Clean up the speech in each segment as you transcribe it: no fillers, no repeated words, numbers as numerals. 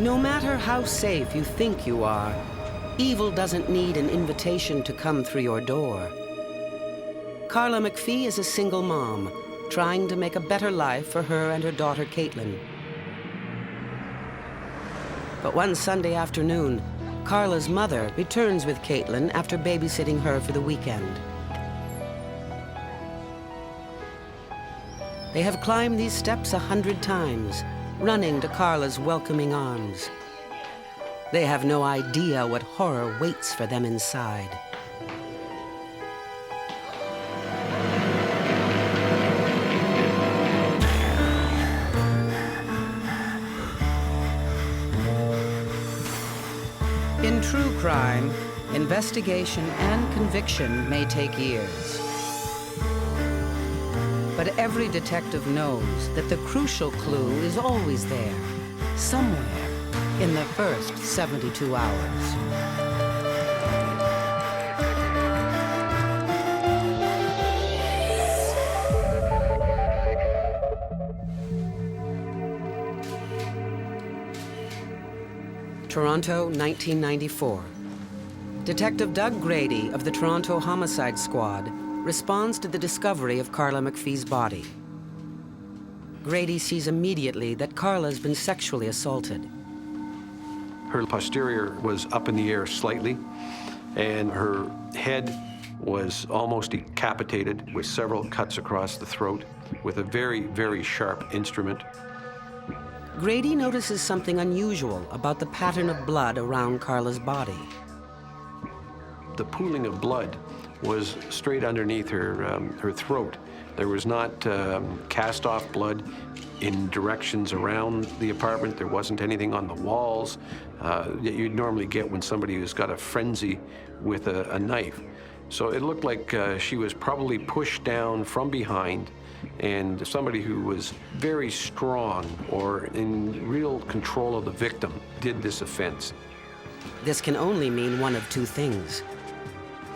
No matter how safe you think you are, evil doesn't need an invitation to come through your door. Carla McPhee is a single mom, trying to make a better life for her and her daughter, Caitlin. But one Sunday afternoon, Carla's mother returns with Caitlin after babysitting her for the weekend. They have climbed these steps 100 times, running to Carla's welcoming arms. They have no idea what horror waits for them inside. In true crime, investigation and conviction may take years. But every detective knows that the crucial clue is always there, somewhere in the first 72 hours. Toronto, 1994. Detective Doug Grady of the Toronto Homicide Squad responds to the discovery of Carla McPhee's body. Grady sees immediately that Carla's been sexually assaulted. Her posterior was up in the air slightly, and her head was almost decapitated with several cuts across the throat with a very, very sharp instrument. Grady notices something unusual about the pattern of blood around Carla's body. The pooling of blood was straight underneath her throat. There was not cast-off blood in directions around the apartment. There wasn't anything on the walls that you'd normally get when somebody who's got a frenzy with a knife. So it looked like she was probably pushed down from behind, and somebody who was very strong or in real control of the victim did this offense. This can only mean one of two things.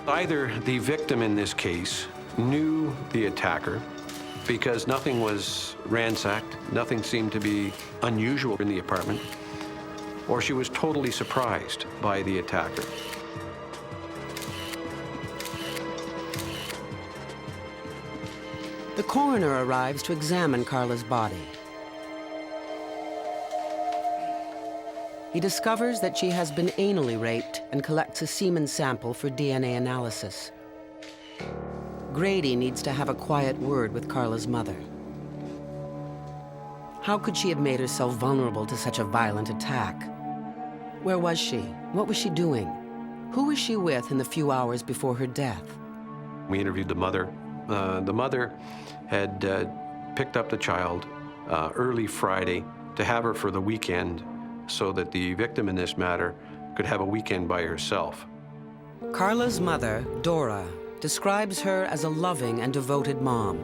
Either the victim in this case knew the attacker, because nothing was ransacked, nothing seemed to be unusual in the apartment, or she was totally surprised by the attacker. The coroner arrives to examine Carla's body. He discovers that she has been anally raped and collects a semen sample for DNA analysis. Grady needs to have a quiet word with Carla's mother. How could she have made herself vulnerable to such a violent attack? Where was she? What was she doing? Who was she with in the few hours before her death? We interviewed the mother. The mother had picked up the child early Friday to have her for the weekend so that the victim in this matter could have a weekend by herself. Carla's mother, Dora, describes her as a loving and devoted mom.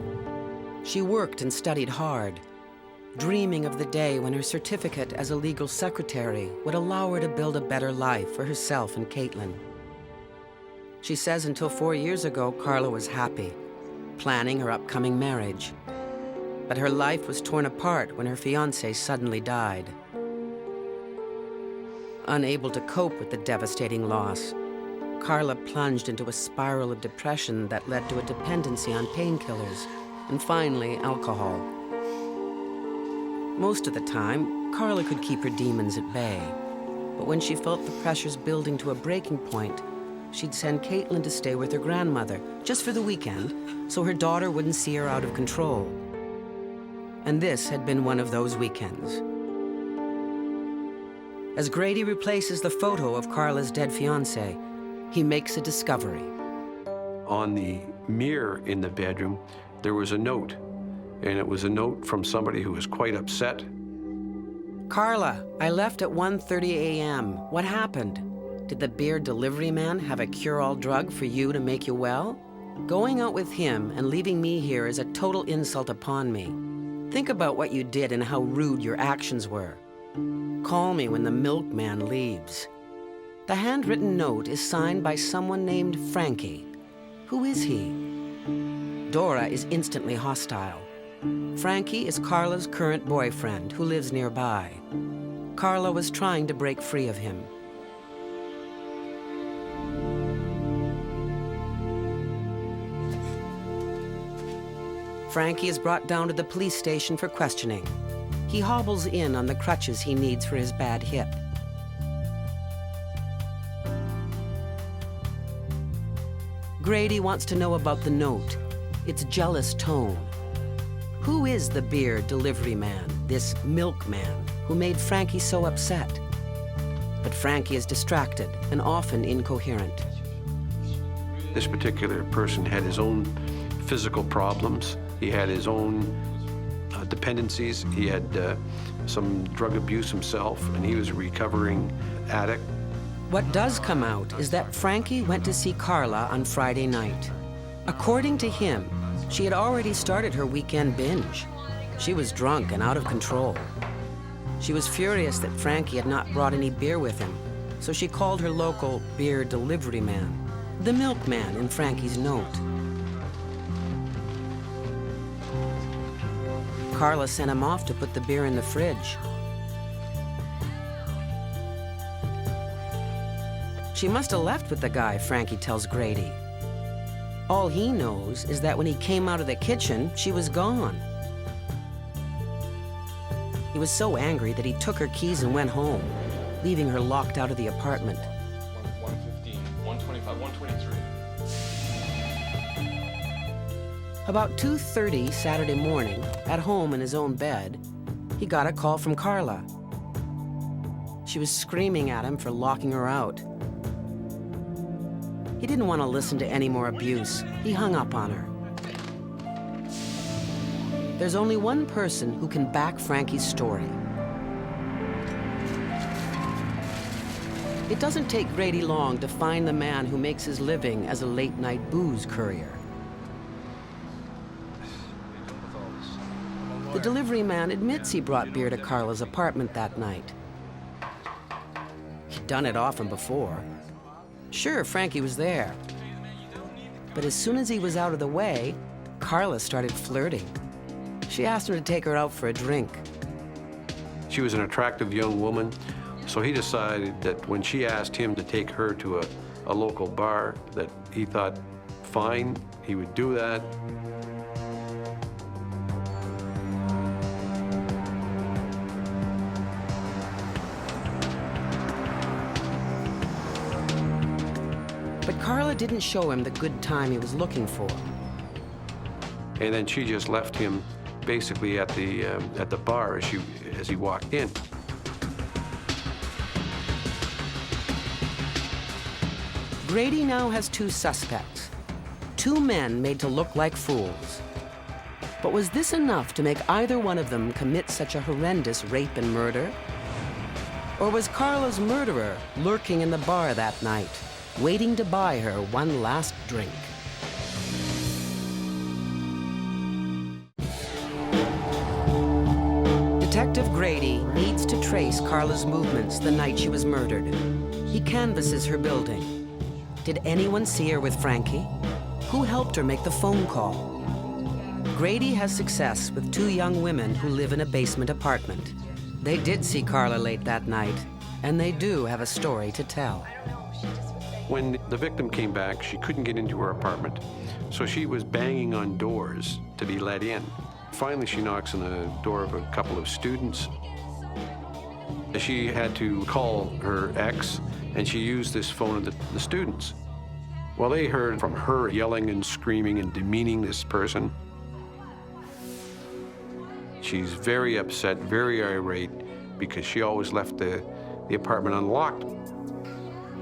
She worked and studied hard, dreaming of the day when her certificate as a legal secretary would allow her to build a better life for herself and Caitlin. She says until 4 years ago, Carla was happy, planning her upcoming marriage. But her life was torn apart when her fiancé suddenly died. Unable to cope with the devastating loss, Carla plunged into a spiral of depression that led to a dependency on painkillers and finally alcohol. Most of the time, Carla could keep her demons at bay. But when she felt the pressures building to a breaking point, she'd send Caitlin to stay with her grandmother, just for the weekend, so her daughter wouldn't see her out of control. And this had been one of those weekends. As Grady replaces the photo of Carla's dead fiancé, he makes a discovery. On the mirror in the bedroom, there was a note, and it was a note from somebody who was quite upset. Carla, I left at 1:30 a.m. What happened? Did the beer delivery man have a cure-all drug for you to make you well? Going out with him and leaving me here is a total insult upon me. Think about what you did and how rude your actions were. Call me when the milkman leaves. The handwritten note is signed by someone named Frankie. Who is he? Dora is instantly hostile. Frankie is Carla's current boyfriend who lives nearby. Carla was trying to break free of him. Frankie is brought down to the police station for questioning. He hobbles in on the crutches he needs for his bad hip. Grady wants to know about the note, its jealous tone. Who is the beer delivery man, this milkman, who made Frankie so upset? But Frankie is distracted and often incoherent. This particular person had his own physical problems. He had his own dependencies. He had some drug abuse himself, and he was a recovering addict. What does come out is that Frankie went to see Carla on Friday night. According to him, she had already started her weekend binge. She was drunk and out of control. She was furious that Frankie had not brought any beer with him, so she called her local beer delivery man, the milkman in Frankie's note. Carla sent him off to put the beer in the fridge. She must have left with the guy, Frankie tells Grady. All he knows is that when he came out of the kitchen, she was gone. He was so angry that he took her keys and went home, leaving her locked out of the apartment. 115, 125, 123. About 2:30 Saturday morning, at home in his own bed, he got a call from Carla. She was screaming at him for locking her out. He didn't want to listen to any more abuse. He hung up on her. There's only one person who can back Frankie's story. It doesn't take Grady long to find the man who makes his living as a late-night booze courier. The delivery man admits he brought beer to Carla's apartment that night. He'd done it often before. Sure, Frankie was there. But as soon as he was out of the way, Carla started flirting. She asked him to take her out for a drink. She was an attractive young woman, so he decided that when she asked him to take her to a local bar, that he thought, fine, he would do that. But Carla didn't show him the good time he was looking for. And then she just left him basically at the bar as he walked in. Grady now has two suspects, two men made to look like fools. But was this enough to make either one of them commit such a horrendous rape and murder? Or was Carla's murderer lurking in the bar that night, waiting to buy her one last drink? Detective Grady needs to trace Carla's movements the night she was murdered. He canvasses her building. Did anyone see her with Frankie? Who helped her make the phone call? Grady has success with two young women who live in a basement apartment. They did see Carla late that night, and they do have a story to tell. When the victim came back, she couldn't get into her apartment, so she was banging on doors to be let in. Finally, she knocks on the door of a couple of students. She had to call her ex, and she used this phone of the students. Well, they heard from her yelling and screaming and demeaning this person. She's very upset, very irate, because she always left the apartment unlocked.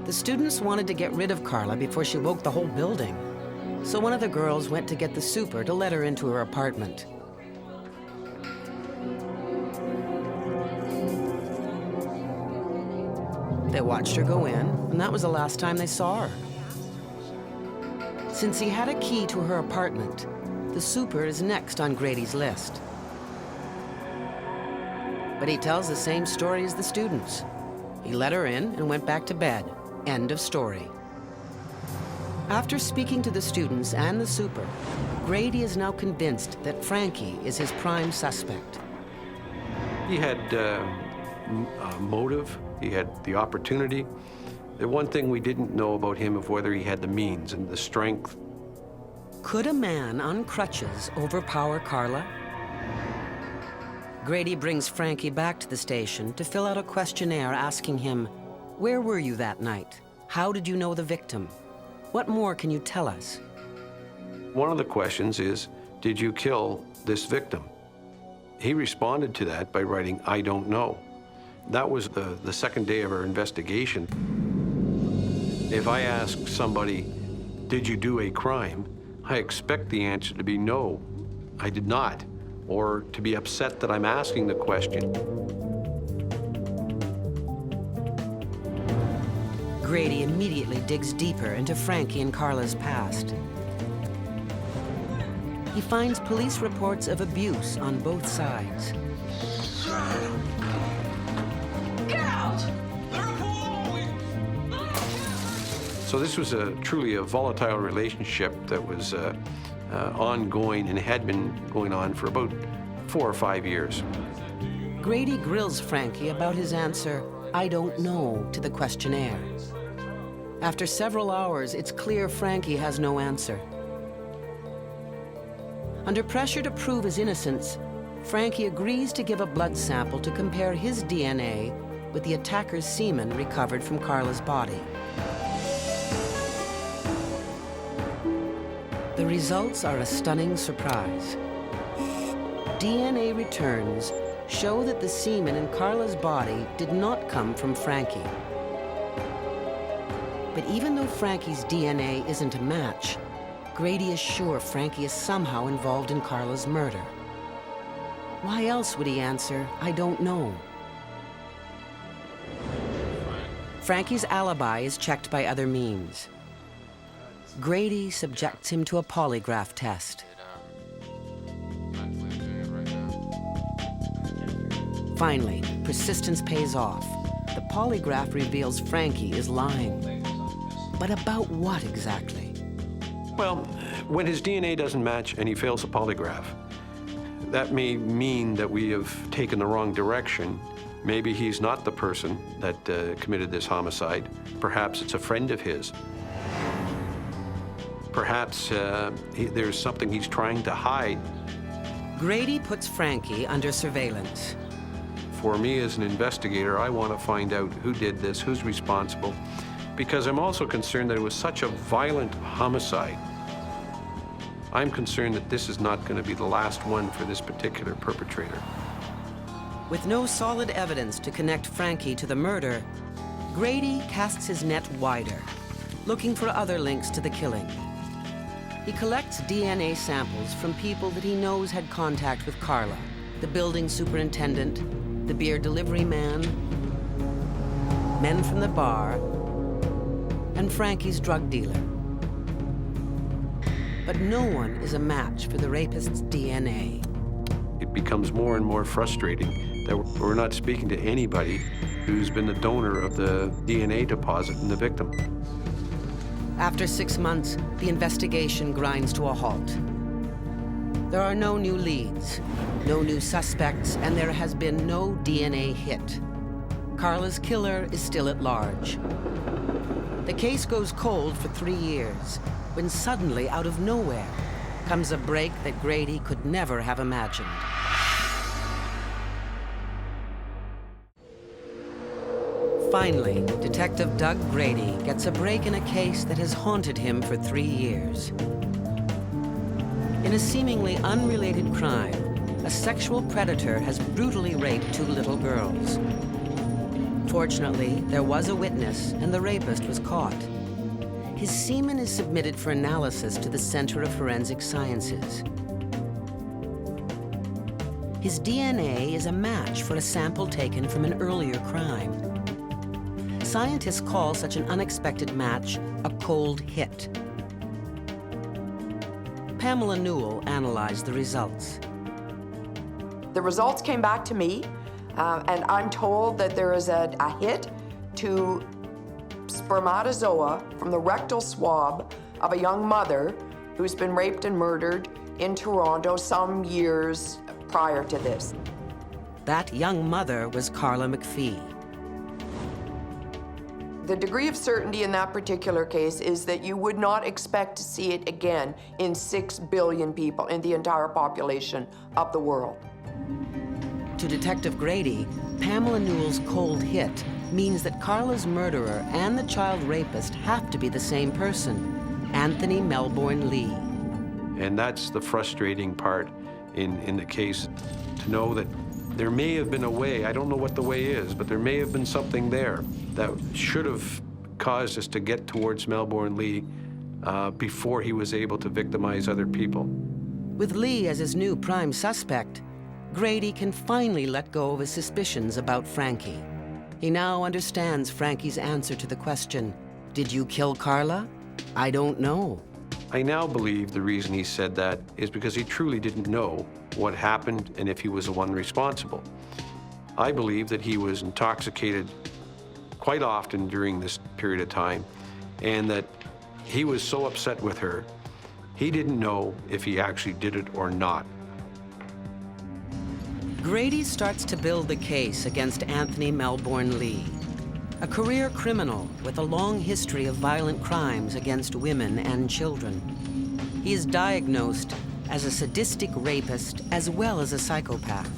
The students wanted to get rid of Carla before she woke the whole building. So one of the girls went to get the super to let her into her apartment. They watched her go in, and that was the last time they saw her. Since he had a key to her apartment, the super is next on Grady's list. But he tells the same story as the students. He let her in and went back to bed. End of story. After speaking to the students and the super, Grady is now convinced that Frankie is his prime suspect. He had motive, he had the opportunity. The one thing we didn't know about him of whether he had the means and the strength. Could a man on crutches overpower Carla? Grady brings Frankie back to the station to fill out a questionnaire asking him, where were you that night? How did you know the victim? What more can you tell us? One of the questions is, did you kill this victim? He responded to that by writing, I don't know. That was the second day of our investigation. If I ask somebody, did you do a crime? I expect the answer to be no, I did not, or to be upset that I'm asking the question. Grady immediately digs deeper into Frankie and Carla's past. He finds police reports of abuse on both sides. Get out! So this was truly a volatile relationship that was ongoing and had been going on for about 4 or 5 years. Grady grills Frankie about his answer, I don't know, to the questionnaire. After several hours, it's clear Frankie has no answer. Under pressure to prove his innocence, Frankie agrees to give a blood sample to compare his DNA with the attacker's semen recovered from Carla's body. The results are a stunning surprise. DNA returns show that the semen in Carla's body did not come from Frankie. But even though Frankie's DNA isn't a match, Grady is sure Frankie is somehow involved in Carla's murder. Why else would he answer, I don't know? Frankie's alibi is checked by other means. Grady subjects him to a polygraph test. Finally, persistence pays off. The polygraph reveals Frankie is lying. But about what exactly? Well, when his DNA doesn't match and he fails a polygraph, that may mean that we have taken the wrong direction. Maybe he's not the person that committed this homicide. Perhaps it's a friend of his. Perhaps there's something he's trying to hide. Grady puts Frankie under surveillance. For me as an investigator, I want to find out who did this, who's responsible, because I'm also concerned that it was such a violent homicide. I'm concerned that this is not going to be the last one for this particular perpetrator. With no solid evidence to connect Frankie to the murder, Grady casts his net wider, looking for other links to the killing. He collects DNA samples from people that he knows had contact with Carla, the building superintendent, the beer delivery man, men from the bar, and Frankie's drug dealer. But no one is a match for the rapist's DNA. It becomes more and more frustrating that we're not speaking to anybody who's been the donor of the DNA deposit in the victim. After 6 months, the investigation grinds to a halt. There are no new leads, no new suspects, and there has been no DNA hit. Carla's killer is still at large. The case goes cold for 3 years, when suddenly, out of nowhere, comes a break that Grady could never have imagined. Finally, Detective Doug Grady gets a break in a case that has haunted him for 3 years. In a seemingly unrelated crime, a sexual predator has brutally raped 2 little girls. Fortunately, there was a witness, and the rapist was caught. His semen is submitted for analysis to the Center of Forensic Sciences. His DNA is a match for a sample taken from an earlier crime. Scientists call such an unexpected match a cold hit. Pamela Newell analyzed the results. The results came back to me, and I'm told that there is a hit to spermatozoa from the rectal swab of a young mother who's been raped and murdered in Toronto some years prior to this. That young mother was Carla McPhee. The degree of certainty in that particular case is that you would not expect to see it again in 6 billion people, in the entire population of the world. To Detective Grady, Pamela Newell's cold hit means that Carla's murderer and the child rapist have to be the same person, Anthony Melbourne Lee. And that's the frustrating part in the case, to know that there may have been a way, I don't know what the way is, but there may have been something there that should have caused us to get towards Melbourne Lee before he was able to victimize other people. With Lee as his new prime suspect, Grady can finally let go of his suspicions about Frankie. He now understands Frankie's answer to the question, "Did you kill Carla? I don't know." I now believe the reason he said that is because he truly didn't know what happened and if he was the one responsible. I believe that he was intoxicated quite often during this period of time, and that he was so upset with her, he didn't know if he actually did it or not. Grady starts to build the case against Anthony Melbourne Lee, a career criminal with a long history of violent crimes against women and children. He is diagnosed as a sadistic rapist as well as a psychopath.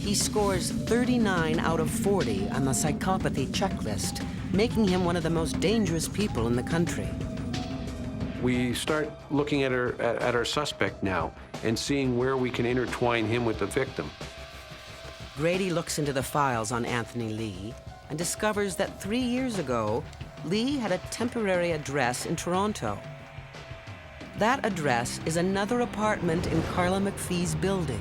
He scores 39 out of 40 on the psychopathy checklist, making him one of the most dangerous people in the country. We start looking at our suspect now and seeing where we can intertwine him with the victim. Grady looks into the files on Anthony Lee and discovers that 3 years ago, Lee had a temporary address in Toronto. That address is another apartment in Carla McPhee's building.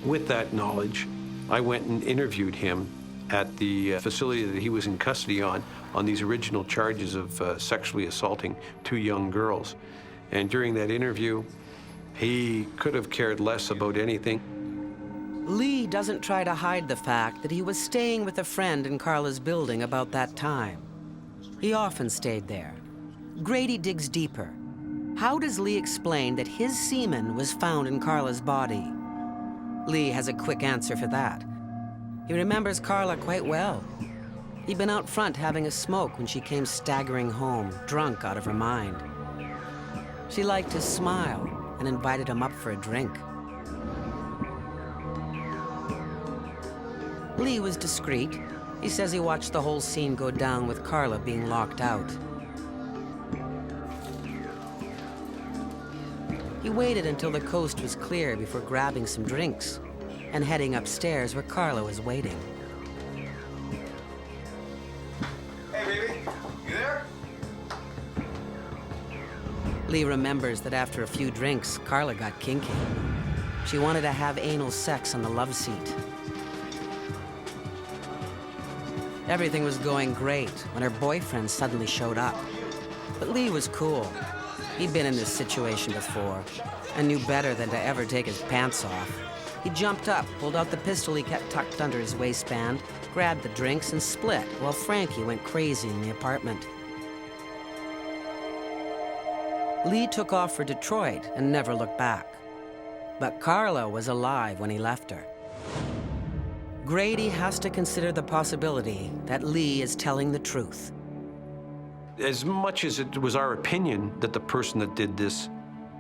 With that knowledge, I went and interviewed him at the facility that he was in custody on these original charges of sexually assaulting 2 young girls. And during that interview, he could have cared less about anything. Lee doesn't try to hide the fact that he was staying with a friend in Carla's building about that time. He often stayed there. Grady digs deeper. How does Lee explain that his semen was found in Carla's body? Lee has a quick answer for that. He remembers Carla quite well. He'd been out front having a smoke when she came staggering home, drunk out of her mind. She liked his smile and invited him up for a drink. Lee was discreet. He says he watched the whole scene go down with Carla being locked out. He waited until the coast was clear before grabbing some drinks and heading upstairs where Carla was waiting. Hey, baby, you there? Lee remembers that after a few drinks, Carla got kinky. She wanted to have anal sex on the love seat. Everything was going great when her boyfriend suddenly showed up. But Lee was cool. He'd been in this situation before and knew better than to ever take his pants off. He jumped up, pulled out the pistol he kept tucked under his waistband, grabbed the drinks, and split while Frankie went crazy in the apartment. Lee took off for Detroit and never looked back. But Carla was alive when he left her. Grady has to consider the possibility that Lee is telling the truth. As much as it was our opinion that the person that did this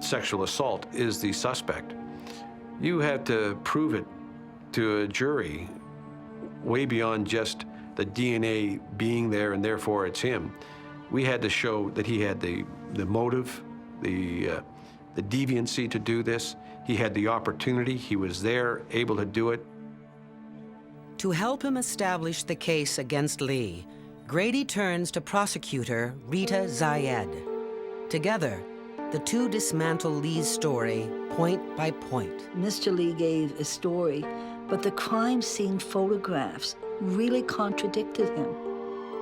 sexual assault is the suspect, you had to prove it to a jury way beyond just the DNA being there and therefore it's him. We had to show that he had the motive, the deviancy to do this. He had the opportunity. He was there, able to do it. To help him establish the case against Lee, Grady turns to prosecutor Rita Zayed. Together, the two dismantle Lee's story point by point. Mr. Lee gave a story, but the crime scene photographs really contradicted him.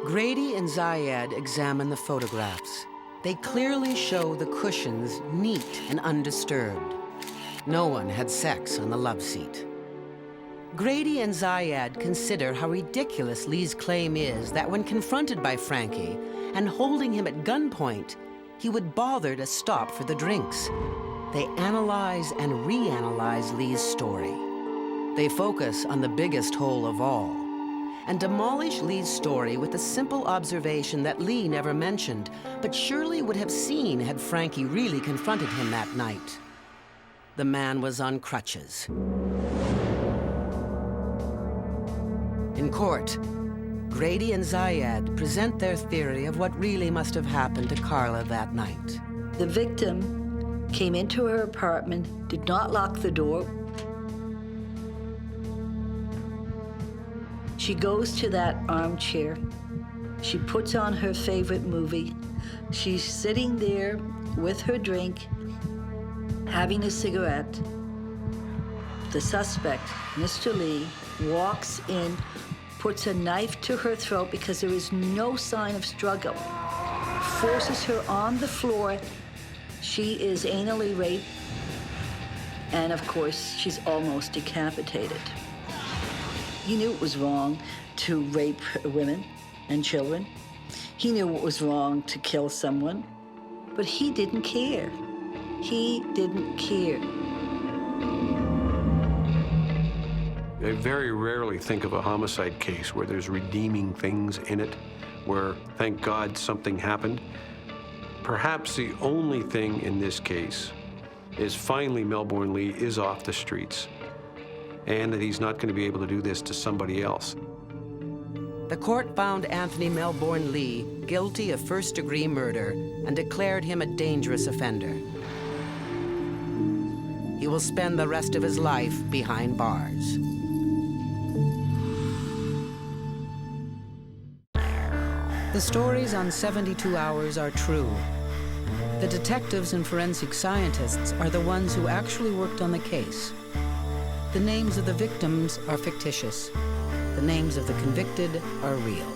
Grady and Zayed examine the photographs. They clearly show the cushions neat and undisturbed. No one had sex on the love seat. Grady and Zayed consider how ridiculous Lee's claim is that when confronted by Frankie and holding him at gunpoint, he would bother to stop for the drinks. they analyze and reanalyze Lee's story. They focus on the biggest hole of all and demolish Lee's story with a simple observation that Lee never mentioned, but surely would have seen had Frankie really confronted him that night. The man was on crutches. In court, Grady and Zayed present their theory of what really must have happened to Carla that night. The victim came into her apartment, did not lock the door. She goes to that armchair. She puts on her favorite movie. She's sitting there with her drink, having a cigarette. The suspect, Mr. Lee, walks in, puts a knife to her throat because there is no sign of struggle, forces her on the floor. She is anally raped, and of course, she's almost decapitated. He knew it was wrong to rape women and children. He knew it was wrong to kill someone, but he didn't care. He didn't care. I very rarely think of a homicide case where there's redeeming things in it, where, thank God, something happened. Perhaps the only thing in this case is finally Melbourne Lee is off the streets, and that he's not going to be able to do this to somebody else. The court found Anthony Melbourne Lee guilty of first-degree murder and declared him a dangerous offender. He will spend the rest of his life behind bars. The stories on 72 Hours are true. The detectives and forensic scientists are the ones who actually worked on the case. The names of the victims are fictitious. The names of the convicted are real.